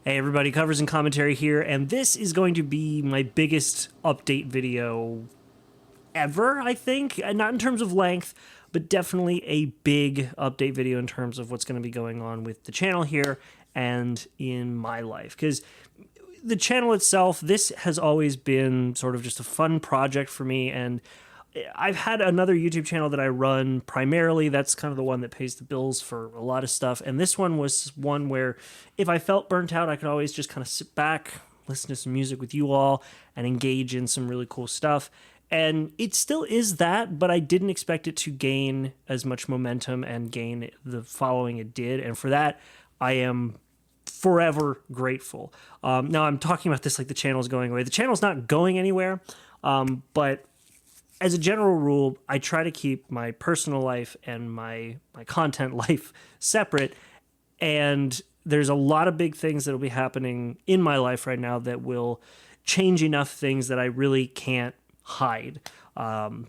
Hey everybody, Covers and Commentary here, and this is going to be my biggest update video ever, I think. Not in terms of length, but definitely a big update video in terms of what's going to be going on with the channel here and in my life. Because the channel itself, this has always been sort of just a fun project for me, and I've had another YouTube channel that I run primarily. That's kind of the one that pays the bills for a lot of stuff. And this one was one where if I felt burnt out, I could always just kind of sit back, listen to some music with you all, and engage in some really cool stuff. And it still is that, but I didn't expect it to gain as much momentum and gain the following it did. And for that, I am forever grateful. Now, I'm talking about this like the channel's going away. The channel's not going anywhere, but as a general rule, I try to keep my personal life and my content life separate. And there's a lot of big things that will be happening in my life right now that will change enough things that I really can't hide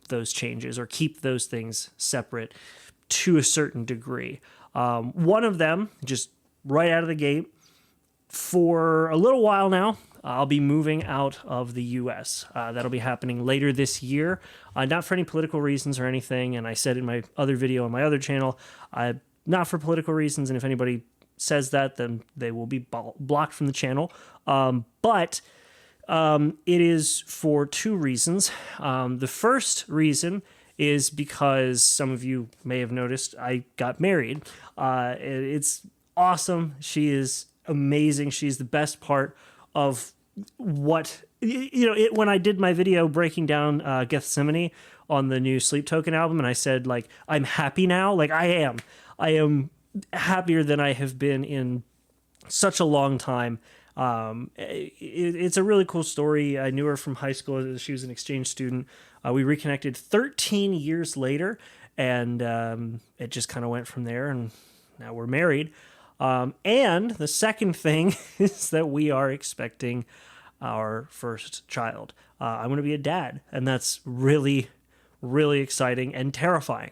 those changes or keep those things separate to a certain degree. One of them, just right out of the gate, for a little while now, I'll be moving out of the U.S. That'll be happening later this year, not for any political reasons or anything. And I said in my other video on my other channel, not for political reasons. And if anybody says that, then they will be blocked from the channel. But it is for two reasons. The first reason is because some of you may have noticed I got married. It's awesome. She is amazing. She's the best part of what, when I did my video breaking down Gethsemane on the new Sleep Token album, and I said, like, I'm happy now. Like, I am happier than I have been in such a long time. It's a really cool story. I knew her from high school. She was an exchange student. We reconnected 13 years later, and it just kind of went from there, and now we're married. And the second thing is that we are expecting our first child. I'm going to be a dad, and that's really, really exciting and terrifying.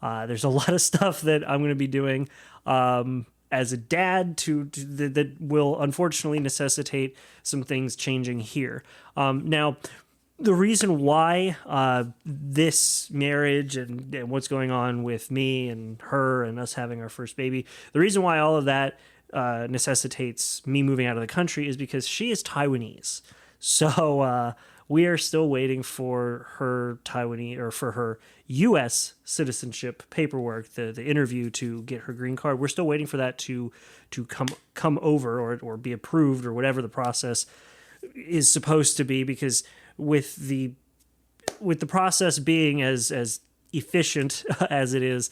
There's a lot of stuff that I'm going to be doing as a dad that will unfortunately necessitate some things changing here. Now, the reason why this marriage and what's going on with me and her and us having our first baby, the reason why all of that necessitates me moving out of the country is because she is Taiwanese. So we are still waiting for her Taiwanese or for her U.S. citizenship paperwork, the interview to get her green card. We're still waiting for that to come over or be approved or whatever the process is supposed to be, because with the process being as efficient as it is,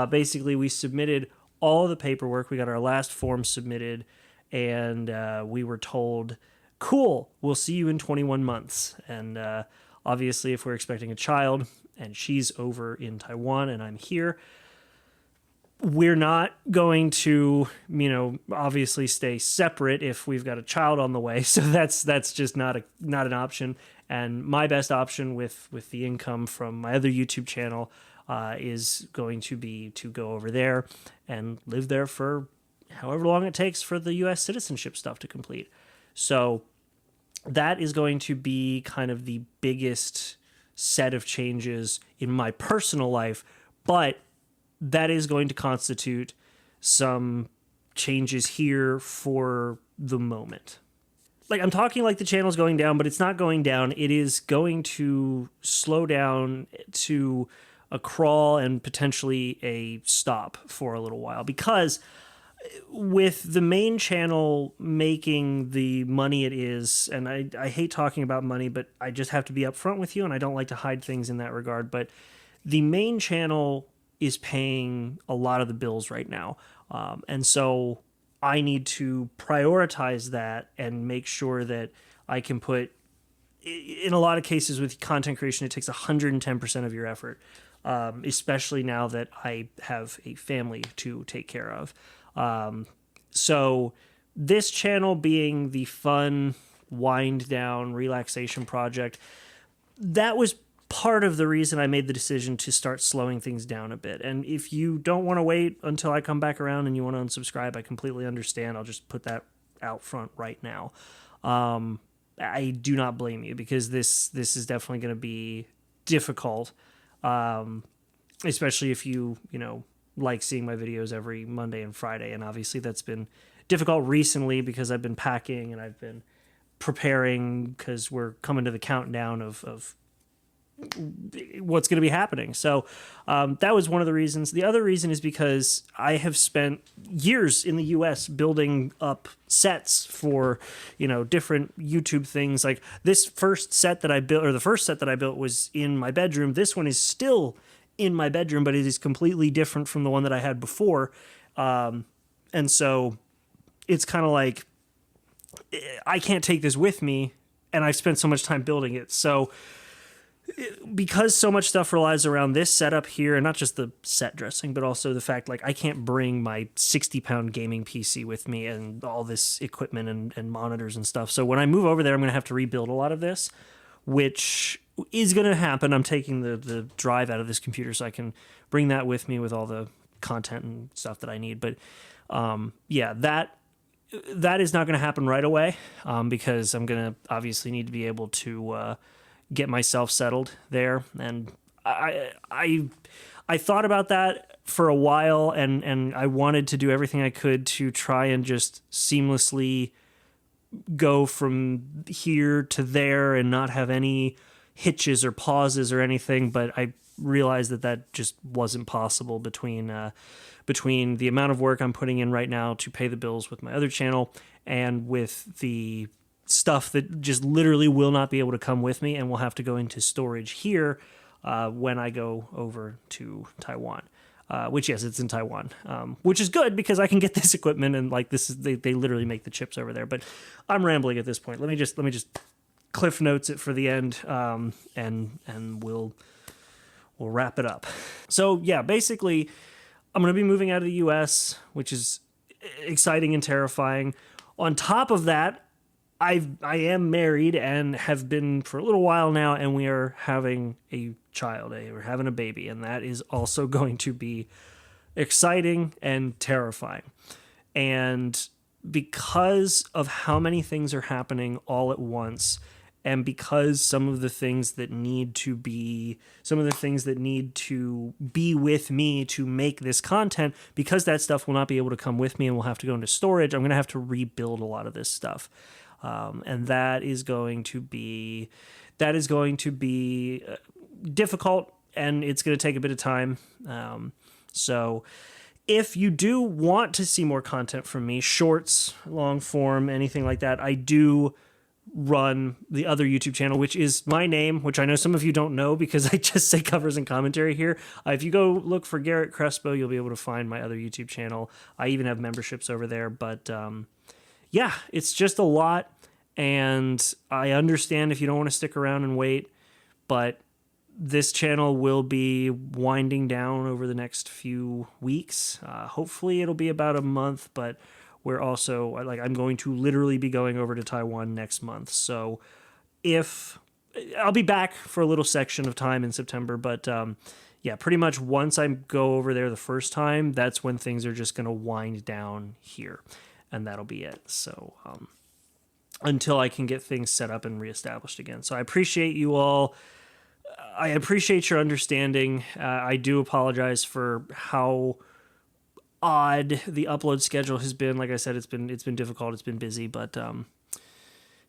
basically we submitted all the paperwork. We got our last form submitted, and we were told, cool, we'll see you in 21 months. And obviously, if we're expecting a child and she's over in Taiwan and I'm here, we're not going to, obviously stay separate if we've got a child on the way. So that's just not an option. And my best option with the income from my other YouTube channel is going to be to go over there and live there for however long it takes for the U.S. citizenship stuff to complete. So that is going to be kind of the biggest set of changes in my personal life, but that is going to constitute some changes here for the moment. Like, I'm talking like the channel's going down, but it's not going down. It is going to slow down to a crawl and potentially a stop for a little while, because with the main channel making the money it is, and I hate talking about money, but I just have to be upfront with you, and I don't like to hide things in that regard, but the main channel is paying a lot of the bills right now. And so I need to prioritize that and make sure that I can put, in a lot of cases with content creation, it takes 110% of your effort, especially now that I have a family to take care of. So this channel being the fun, wind down, relaxation project, that was part of the reason I made the decision to start slowing things down a bit. And if you don't want to wait until I come back around and you want to unsubscribe, I completely understand. I'll just put that out front right now. I do not blame you, because this is definitely going to be difficult, especially if you like seeing my videos every Monday and Friday. And obviously that's been difficult recently because I've been packing and I've been preparing, because we're coming to the countdown of what's going to be happening. So that was one of the reasons. The other reason is because I have spent years in the US building up sets for, different YouTube things. Like this first set that I built, or the first set that I built, was in my bedroom. This one is still in my bedroom, but it is completely different from the one that I had before. And so it's kind of like, I can't take this with me, and I've spent so much time building it. So because so much stuff relies around this setup here, and not just the set dressing, but also the fact, like, I can't bring my 60-pound gaming PC with me and all this equipment and monitors and stuff. So when I move over there, I'm going to have to rebuild a lot of this, which is going to happen. I'm taking the drive out of this computer so I can bring that with me with all the content and stuff that I need. But yeah, that is not going to happen right away, because I'm going to obviously need to be able to get myself settled there. And I thought about that for a while, and I wanted to do everything I could to try and just seamlessly go from here to there and not have any hitches or pauses or anything. But I realized that just wasn't possible between the amount of work I'm putting in right now to pay the bills with my other channel, and with the stuff that just literally will not be able to come with me and will have to go into storage here when I go over to Taiwan. Which, yes, it's in Taiwan, which is good because I can get this equipment, and like this is they literally make the chips over there. But I'm rambling at this point. Let me just cliff notes it for the end, and we'll wrap it up. So yeah, basically, I'm going to be moving out of the U.S., which is exciting and terrifying. On top of that, I am married and have been for a little while now, and we are having a child. We're having a baby, and that is also going to be exciting and terrifying. And because of how many things are happening all at once, and because some of the things that need to be with me to make this content, because that stuff will not be able to come with me and will have to go into storage, I'm going to have to rebuild a lot of this stuff. And that is going to be difficult, and it's going to take a bit of time. So if you do want to see more content from me, shorts, long form, anything like that, I do run the other YouTube channel, which is my name, which I know some of you don't know because I just say covers and commentary here. If you go look for Garrett Crespo, you'll be able to find my other YouTube channel. I even have memberships over there, but yeah, it's just a lot, and I understand if you don't want to stick around and wait, but this channel will be winding down over the next few weeks. Hopefully it'll be about a month, but we're also, like, I'm going to literally be going over to Taiwan next month. So if I'll be back for a little section of time in September, but yeah, pretty much once I go over there the first time, that's when things are just going to wind down here, and that'll be it. So until I can get things set up and reestablished again. So I appreciate you all. I appreciate your understanding. I do apologize for how odd the upload schedule has been. Like I said, it's been difficult. It's been busy, but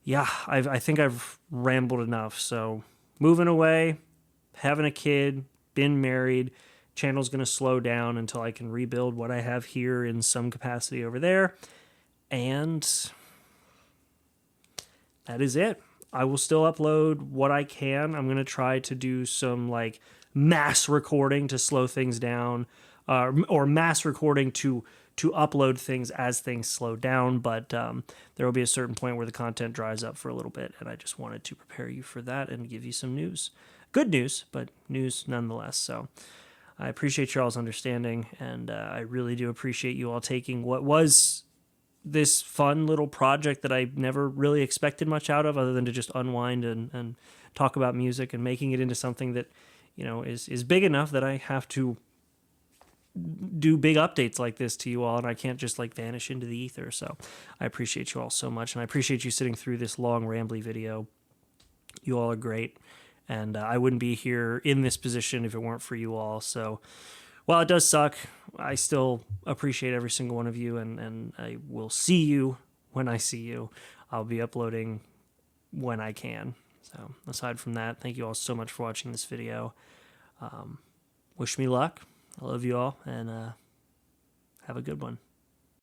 yeah, I think I've rambled enough. So moving away, having a kid, been married, channel's going to slow down until I can rebuild what I have here in some capacity over there. And that is it. I will still upload what I can. I'm going to try to do some like mass recording to slow things down, or mass recording to upload things as things slow down. But there will be a certain point where the content dries up for a little bit, and I just wanted to prepare you for that and give you some news. Good news, but news nonetheless. So I appreciate y'all's understanding, and I really do appreciate you all taking what was this fun little project that I never really expected much out of, other than to just unwind and talk about music, and making it into something that, is big enough that I have to do big updates like this to you all, and I can't just like vanish into the ether. So I appreciate you all so much, and I appreciate you sitting through this long rambly video. You all are great, and I wouldn't be here in this position if it weren't for you all. So while it does suck, I still appreciate every single one of you, and I will see you when I see you. I'll be uploading when I can. So aside from that, thank you all so much for watching this video. Wish me luck. I love you all, and have a good one.